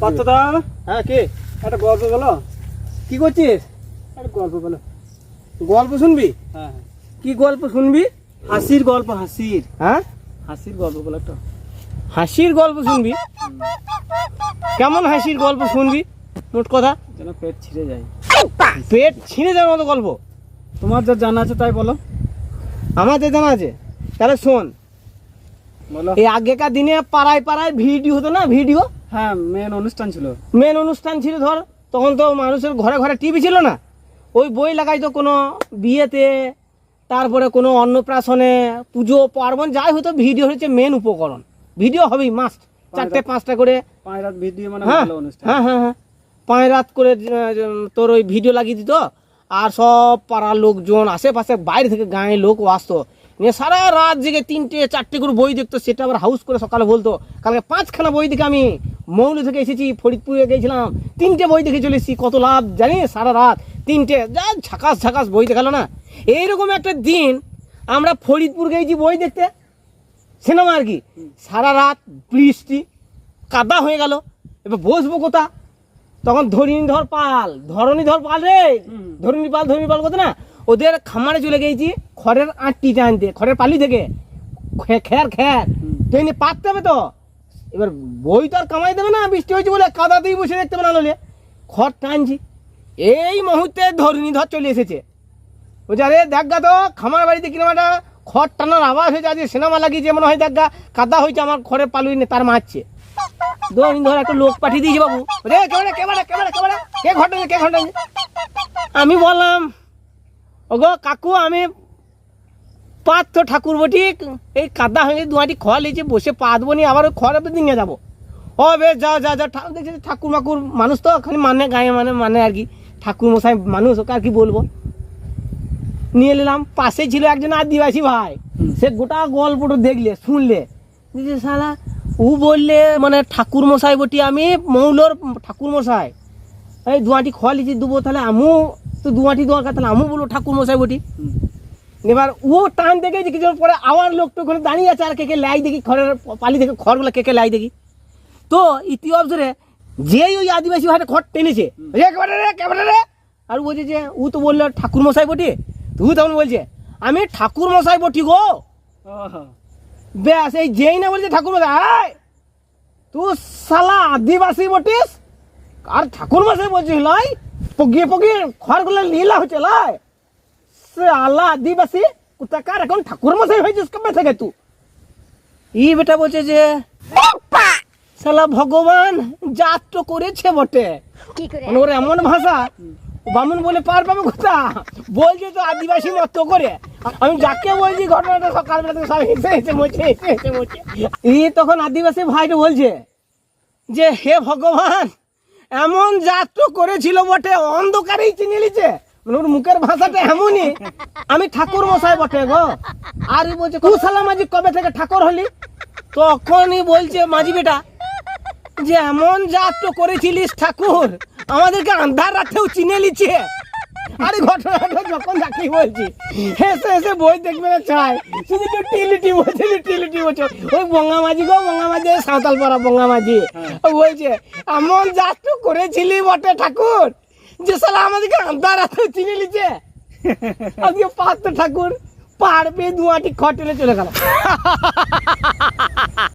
পাত্রদা, হ্যাঁ কে? একটা গল্প বলো। কি করছিস? একটা গল্প বলো। গল্প শুনবি? হ্যাঁ, কি গল্প শুনবি? হাসির গল্প। হাসির হ্যাঁ, হাসির গল্প বলো একটা। হাসির গল্প শুনবি? কেমন হাসির গল্প শুনবি? মোট কথা যেন পেট ছিঁড়ে যায়। পেট ছিঁড়ে যাওয়ার মতো গল্প। তোমার যা জানা আছে তাই বলো। আমার যে জানা আছে তাহলে শোন। বলো। এই আগেকার দিনে পাড়ায় পাড়ায় ভিডিও হতো না, ভিডিও হ্যাঁ, মেন অনুষ্ঠান ছিল। মেন অনুষ্ঠান ছিল। ধর তখন তো মানুষের ঘরে ঘরে টিভি ছিল না, ওই বই লাগাইতো কোনো বিয়েতে, তারপরে কোনো অন্নপ্রাশনে, পুজো পার্বণ যাই হতো, ভিডিও হচ্ছে মেন উপকরণ। ভিডিও হবেই মাস্ট, 4টে 5টা করে। 5 রাত ভিডিও মানে হ্যাঁ ভালো অনুষ্ঠান। হ্যাঁ হ্যাঁ হ্যাঁ 5 রাত করে তোর ওই ভিডিও লাগিয়ে দিত। আর সব পাড়ার লোকজন, আশেপাশে বাইরে থেকে গাঁয়ের লোক আসতো, নিয়ে সারা রাত জেগে 3টে 4টে করে বই দেখতো। সেটা আবার হাউস করে সকালে বলতো কালকে 5খানা বই দেখে আমি মৌলি থেকে এসেছি, ফরিদপুরে গেছিলাম, 3টে বই দেখে চলে এসেছি, কত লাভ জানিস, সারা রাত 3টে যা ঝাকাস ঝাকাস বই দেখালো না। এইরকম একটা দিন আমরা ফরিদপুর গেছি বই দেখতে, সিনেমা আর কি। সারা রাত বৃষ্টি, কাদা হয়ে গেল, এবার বসবো কোথা? তখন ধরণীধর পাল রে, ধরণী পাল কত না, ওদের খামারে চলে গেছি খড়ের আঁটটি আনতে, খড়ের পালি থেকে খ্যার তো এনে পাততে হবে তো। এবার বই তো আর কামাই দেবে না, বৃষ্টি হয়েছে বলে কাদাতেই বসে দেখতে পারলে হলে খড় টানছি। এই মুহূর্তে ধরণীধর চলে এসেছে, বলছে আরে দেখ গা তো খামার বাড়িতে কিরম একটা খড় টানার আওয়াজ হয়েছে, আজ সিনেমা লাগিয়েছে মনে হয়, দেখ গা কাদা হয়েছে আমার খড়ের পালুই তার মারছে। ধর একটা লোক পাঠিয়ে দিয়েছি বাবু, কে ঘটনা। আমি বললাম ওগো কাকু, আমি পাঁচ ঠাকুর বটি, এই কাদা হয়ে দুয়াটি খড় লিয়েছে, বসে পাতবো নি, আবার ওই খড় নিয়ে যাবো। ও বেশ যাও যা যা। দেখছি ঠাকুর মাকুর মানুষ তো খালি মানে গায়ে মানে আর কি, ঠাকুর মশাই মানুষ, ওকে আর কি বলবো। নিয়ে নিলাম। পাশে ছিল একজন আদিবাসী ভাই, সে গোটা গল্পটা দেখলে শুনলে শালা ও বললে মানে ঠাকুর মশাই বটি, আমি মৌলর ঠাকুর মশাই, এই দুয়াটি খোয়া লিচি দেবো, তাহলে আমু তো দুয়াটি দরকার, তাহলে আমু বলবো ঠাকুর মশাই বটি। এবার ও টান দেখে যে কিছু পরে আবার লোকটা ওখানে দাঁড়িয়ে আছে, আর কে লাই দেখি খড়ের পালি থেকে খড়গুলো কে লাই দেখি। তো ইতি অবসরে যেই ওই আদিবাসী ভাইটা খড় টেনেছে, রে আর বলছে যে ও তো বললো ঠাকুর মশাই বটি, তুই তখন বলছে আমি ঠাকুর মশাই বটি গো। ব্যাস এই যেই না বলছে ঠাকুর মশাই, তুই শালা আদিবাসী বটিস আর ঠাকুর মশাই বলছিস, লাই পগিয়ে খড়গুলো লীলা হচ্ছে, লাই সে আল্লাহ আদিবাসী কোথাকার এখন ঠাকুর মশাই হয়েছিস কবে থেকে তুই? ই বেটা বলছে যে শালা ভগবান জাত তো করেছে বটে, মানে ওর এমন ভাষা, বামুন বলে পার পাবে কোথা, বলছে তো আদিবাসী মতো করে। আমি যাকে বলছি ঘটনাটা সকালবেলা থেকে সব হেসে মোছে। তখন আদিবাসী ভাইটা বলছে যে হে ভগবান, এমন জাত তো করেছিল বটে, অন্ধকারেই চিনে নিছে, মানে ওর মুখের ভাষাটা এমনই, আমি ঠাকুর মশাই বটে গো। আর বলছে কুশালা মাঝি কবে থেকে ঠাকুর হলি? তখনই বলছে মাঝি বেটা যে এমন জাত তো করেছিলিস ঠাকুর, আমাদেরকে আন্ধার রাতেও চিনে লিছে। আরে ঘটনাটা যখন যাকে বলছি হেসে বই দেখবে না চাই, শুধু তো টিলিটি বলছে। ওই বঙ্গা মাঝি গো, বঙ্গা মাঝি, সাঁওতাল পাড়া বঙ্গা মাঝি বলছে এমন জাত তো করেছিলি বটে ঠাকুর, যে শালা আমাদেরকে আন্ধার রাতেও চিনে লিছে। আজকে পাঁচ ঠাকুর পাড় পেয়ে দুয়াটি খড় টেনে চলে গেল।